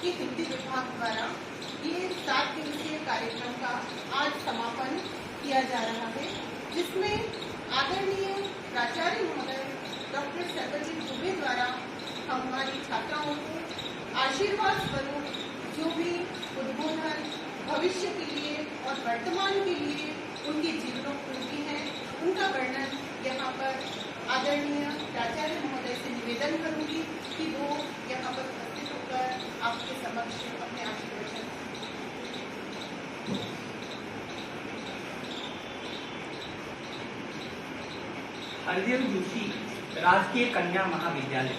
के हिंदी विभाग द्वारा ये 7 दिवसीय कार्यक्रम का आज समापन किया जा रहा है, जिसमें आदरणीय प्राचार्य महोदय डॉक्टर सर्वजीत दुबे द्वारा हमारी छात्राओं को आशीर्वाद स्वरूप जो भी उद्बोधन भविष्य के लिए और वर्तमान के लिए उनके जीवनोक्ति हैं, उनका वर्णन यहाँ पर आदरणीय प्राचार्य महोदय से निवेदन करूंगी कि वो यहाँ पर उपस्थित होकर आपके समक्ष अपने आशीर्वचन। हरदेव जोशी राजकीय कन्या महाविद्यालय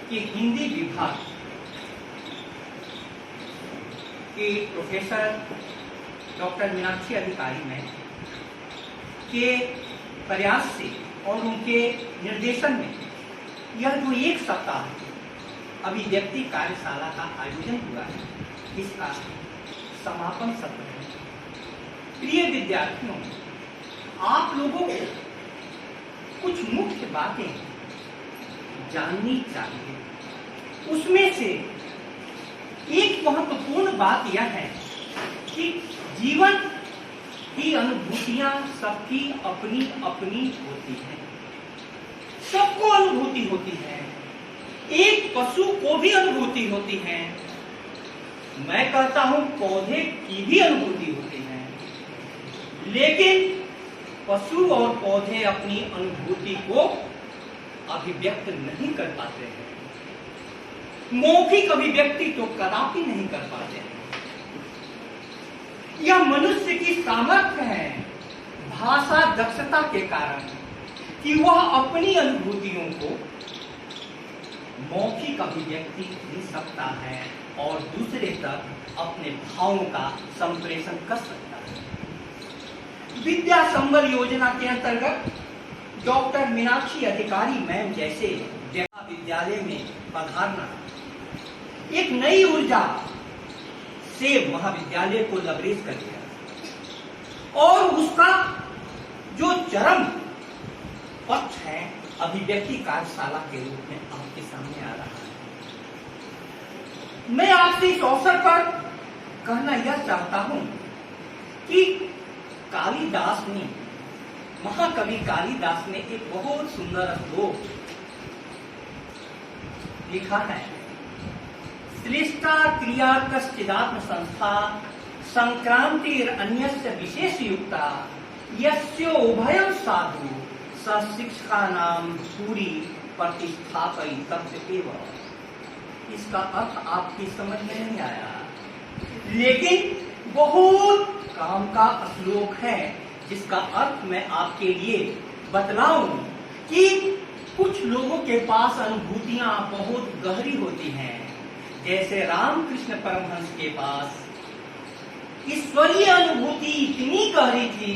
के हिंदी विभाग के प्रोफेसर डॉक्टर मीनाक्षी अधिकारी मैम के प्रयास से और उनके निर्देशन में यह जो एक सप्ताह अभिव्यक्ति कार्यशाला का आयोजन हुआ है, इसका समापन सत्र है। प्रिय विद्यार्थियों, आप लोगों को कुछ मुख्य बातें जाननी चाहिए। उसमें से एक महत्वपूर्ण बात यह है कि जीवन की अनुभूतियां सबकी अपनी अपनी होती हैं, सबको अनुभूति होती है। एक पशु को भी अनुभूति होती है, मैं कहता हूं पौधे की भी अनुभूति होती है, लेकिन पशु और पौधे अपनी अनुभूति को अभिव्यक्त नहीं कर पाते हैं। मौखिक अभिव्यक्ति तो कदापि नहीं कर पाते हैं। यह मनुष्य की सामर्थ्य है भाषा दक्षता के कारण कि वह अपनी अनुभूतियों को मौखिक अभिव्यक्ति दे सकता है और दूसरे तक अपने भावों का संप्रेषण कर सकता है। विद्या संबल योजना के अंतर्गत डॉक्टर मीनाक्षी अधिकारी मैम जैसे विद्यालय में पधारना एक नई ऊर्जा से महाविद्यालय को लबरेज कर दिया और उसका जो चरम पक्ष है अभिव्यक्ति कार्यशाला के रूप में आपके सामने आ रहा है। मैं आपसे इस अवसर पर कहना यह चाहता हूं कि कालिदास ने, महाकवि कालिदास ने एक बहुत सुंदर श्लोक लिखा है। श्रेष्ठा क्रिया कश्चिदात्म संस्था संक्रांतिर अन्यस्य विशेष युक्ता यस्यो उभयं साधु स शिक्षा नाम सूरी प्रतिष्ठापयितव्य एव। इसका अर्थ आपकी समझ में नहीं आया, लेकिन बहुत काम का श्लोक है जिसका अर्थ मैं आपके लिए बतलाऊं कि कुछ लोगों के पास अनुभूतियां बहुत गहरी होती हैं। जैसे रामकृष्ण परमहंस के पास ईश्वरीय अनुभूति इतनी गहरी थी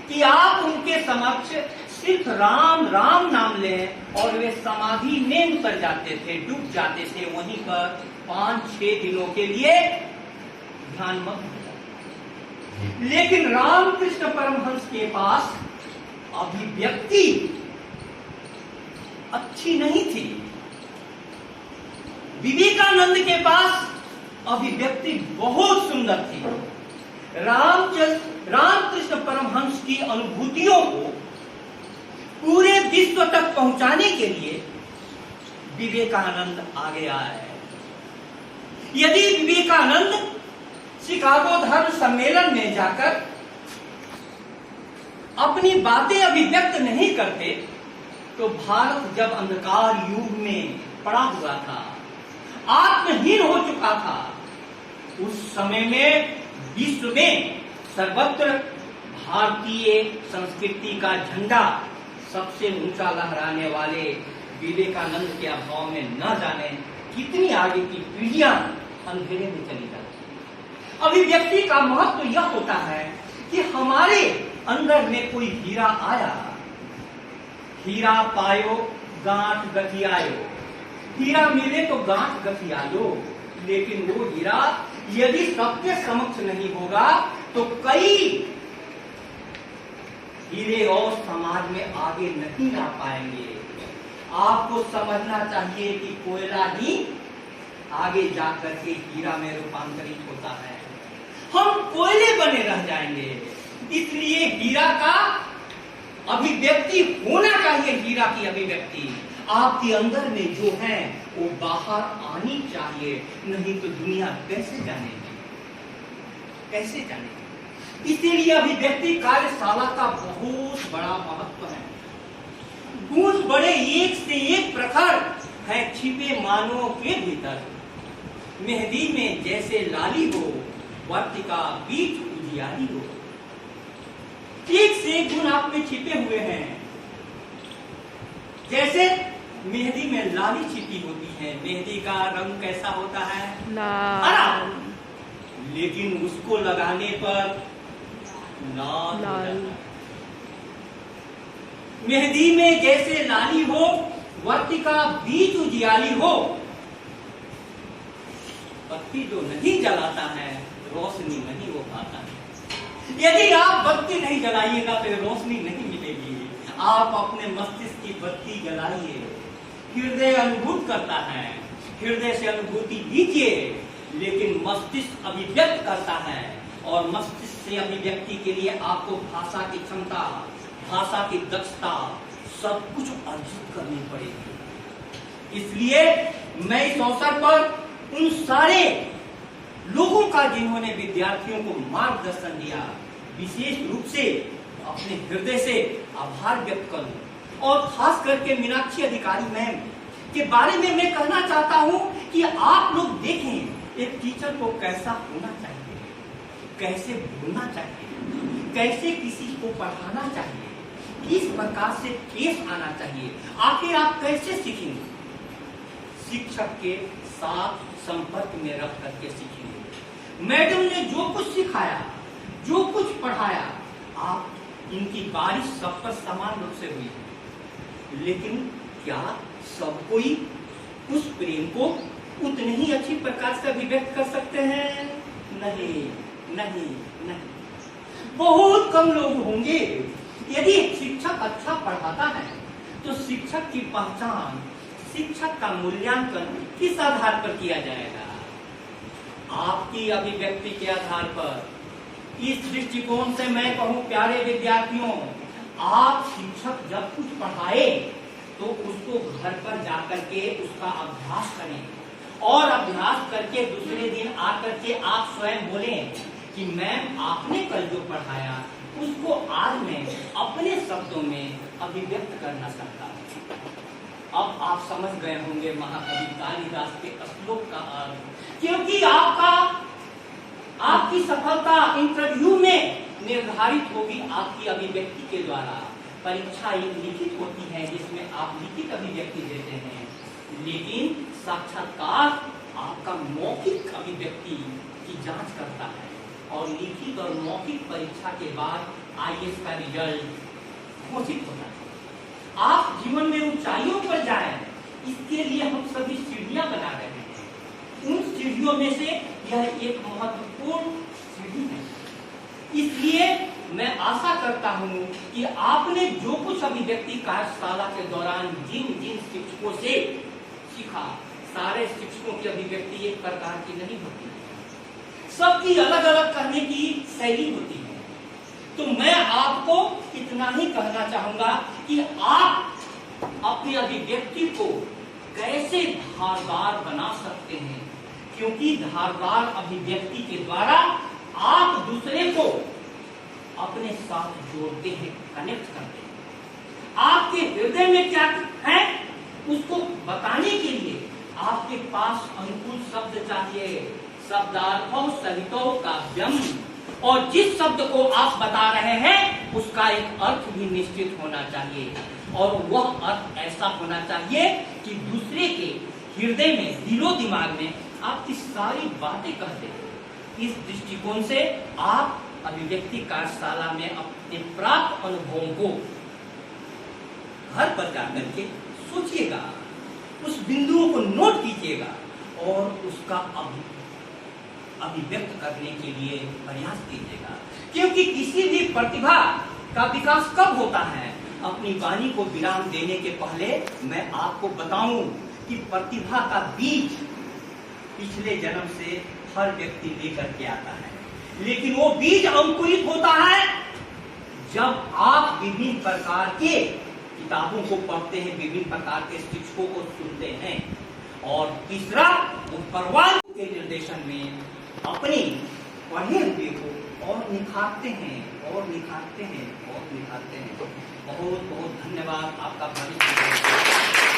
कि आप उनके समक्ष सिर्फ राम राम नाम लें और वे समाधि में उतर जाते थे, डूब जाते थे, वहीं पर 5-6 दिनों के लिए ध्यानमग्न हो जाते। लेकिन रामकृष्ण परमहंस के पास अभिव्यक्ति अच्छी नहीं थी। विवेकानंद के पास अभिव्यक्ति बहुत सुंदर थी। रामकृष्ण परमहंस की अनुभूतियों को पूरे विश्व तक पहुंचाने के लिए विवेकानंद आगे आए। यदि विवेकानंद शिकागो धर्म सम्मेलन में जाकर अपनी बातें अभिव्यक्त नहीं करते तो भारत जब अंधकार युग में पड़ा हुआ था, आत्महीन हो चुका था, उस समय में विश्व में सर्वत्र भारतीय संस्कृति का झंडा सबसे ऊंचा लहराने वाले विवेकानंद के अभाव में न जाने कितनी आगे की पीढ़ियां अंधेरे में चली जाती। अभिव्यक्ति का महत्व यह होता है कि हमारे अंदर में कोई हीरा आया, हीरा पायो गांठ गठियायो, हीरा मिले तो गांठ गठियायो, लेकिन वो हीरा यदि सबके समक्ष नहीं होगा तो कई हीरे और समाज में आगे नहीं आ पाएंगे। आपको समझना चाहिए कि कोयला ही आगे जाकर के हीरा में रूपांतरित होता है। हम कोयले बने रह जाएंगे। इसलिए हीरा का अभिव्यक्ति होना चाहिए। हीरा की अभिव्यक्ति आपके अंदर में जो है वो बाहर आनी चाहिए, नहीं तो दुनिया कैसे जानेगी, कैसे जानेगी। इसीलिए अभिव्यक्ति कार्यशाला का बहुत बड़ा महत्व है। गुण बड़े एक से एक प्रखर है छिपे मानवों के भीतर। मेहंदी में जैसे लाली हो, वर्तिका बीच उजियारी हो। एक से एक गुण आप में छिपे हुए हैं। जैसे मेहंदी में लाली छिपी होती है। मेहंदी का रंग कैसा होता है? लाल। लेकिन उसको लगाने पर लाल हो जाता है। मेहंदी में जैसे लाली हो, वर्तिका बीच उजियारी हो। बत्ती जो नहीं जलाता है, रोशनी नहीं हो पाता है। यदि आप बत्ती नहीं जलाइएगा तो रोशनी नहीं मिलेगी। आप अपने मस्तिष्क की बत्ती जलाइए। हृदय अनुभूत करता है, हृदय से अनुभूति दीजिए। लेकिन मस्तिष्क अभिव्यक्त करता है, और मस्तिष्क से अभिव्यक्ति के लिए आपको भाषा की क्षमता, भाषा की दक्षता सब कुछ अर्जित करनी पड़ेगी। इसलिए मैं इस अवसर पर उन सारे लोगों का जिन्होंने विद्यार्थियों को मार्गदर्शन दिया, विशेष रूप से अपने हृदय से आभार व्यक्त करूं। और खास करके मीनाक्षी अधिकारी मैम के बारे में मैं कहना चाहता हूं कि आप लोग देखें एक टीचर को कैसा होना चाहिए, कैसे बोलना चाहिए, कैसे किसी को पढ़ाना चाहिए, किस प्रकार से पेश आना चाहिए। आखिर आप कैसे सीखेंगे? शिक्षक के साथ संपर्क में रख करके सीखेंगे। मैडम ने जो कुछ सिखाया, जो कुछ पढ़ाया, आप इनकी बारिश सब पर समान रूप से हुई। लेकिन क्या सब कोई उस प्रेम को उतने ही अच्छी प्रकार से अभिव्यक्त कर सकते हैं? नहीं, नहीं, नहीं। बहुत कम लोग होंगे। यदि शिक्षक अच्छा पढ़ाता है तो शिक्षक की पहचान, शिक्षक का मूल्यांकन किस आधार पर किया जाएगा? आपकी अभिव्यक्ति के आधार पर। इस दृष्टिकोण से मैं कहूं प्यारे विद्यार्थियों, आप शिक्षक जब कुछ पढ़ाए तो उसको घर पर जाकर के उसका अभ्यास करें, और अभ्यास करके दूसरे दिन आकर के आप स्वयं बोलें कि मैम आपने कल जो पढ़ाया उसको आज मैं अपने शब्दों में अभिव्यक्त करना चाहता हूं। अब आप समझ गए होंगे महाकवि कालिदास के श्लोक का अर्थ, क्योंकि आपकी सफलता इंटरव्यू में निर्धारित होगी आपकी अभिव्यक्ति के द्वारा। परीक्षा एक लिखित होती है जिसमें आप लिखित अभिव्यक्ति देते हैं, लेकिन साक्षात्कार आपका मौखिक अभिव्यक्ति की जांच करता है। और लिखित और मौखिक परीक्षा के बाद आईएएस का रिजल्ट घोषित होता है। आप जीवन में ऊंचाइयों पर जाएं, इसके लिए हम सभी सीढ़ियां बना रहे हैं। उन सीढ़ियों में से यह एक महत्वपूर्ण सीढ़ी है। इसलिए मैं आशा करता हूं कि आपने जो कुछ अभिव्यक्ति कार्यशाला के दौरान जिन जिन शिक्षकों से सीखा, सारे शिक्षकों की अभिव्यक्ति एक प्रकार की नहीं होती, सबकी अलग अलग करने की शैली होती है। तो मैं आपको इतना ही कहना चाहूंगा कि आप अपनी अभिव्यक्ति को कैसे धारदार बना सकते हैं, क्योंकि धारदार अभिव्यक्ति के द्वारा आप दूसरे को अपने साथ जोड़ते हैं, कनेक्ट करते हैं। आपके हृदय में क्या है उसको बताने के लिए आपके पास अनुकूल शब्द चाहिए। शब्दार्थों सहितों काव्यम, और जिस शब्द को आप बता रहे हैं उसका एक अर्थ भी निश्चित होना चाहिए, और वह अर्थ ऐसा होना चाहिए कि दूसरे के हृदय में, दिलो दिमाग में आपकी सारी बातें कहते हैं। इस दृष्टिकोण से आप अभिव्यक्ति कार्यशाला में अपने प्राप्त अनुभवों को घर पर जाकर के सोचिएगा, उस बिंदुओं को नोट कीजिएगा और उसका अभिव्यक्त करने के लिए प्रयास कीजिएगा। क्योंकि किसी भी प्रतिभा का विकास कब होता है? अपनी वाणी को विराम देने के पहले मैं आपको बताऊं कि प्रतिभा का बीज पिछले जन्म से हर व्यक्ति लेकर के आता है, लेकिन वो बीज अंकुरित होता है जब आप विभिन्न प्रकार के किताबों को पढ़ते हैं, विभिन्न प्रकार के शिक्षकों को सुनते हैं, और तीसरा वो भगवान के निर्देशन में अपने पढ़े हुए को और निखारते हैं और निखारते हैं और निखारते हैं। बहुत बहुत धन्यवाद, आपका भविष्य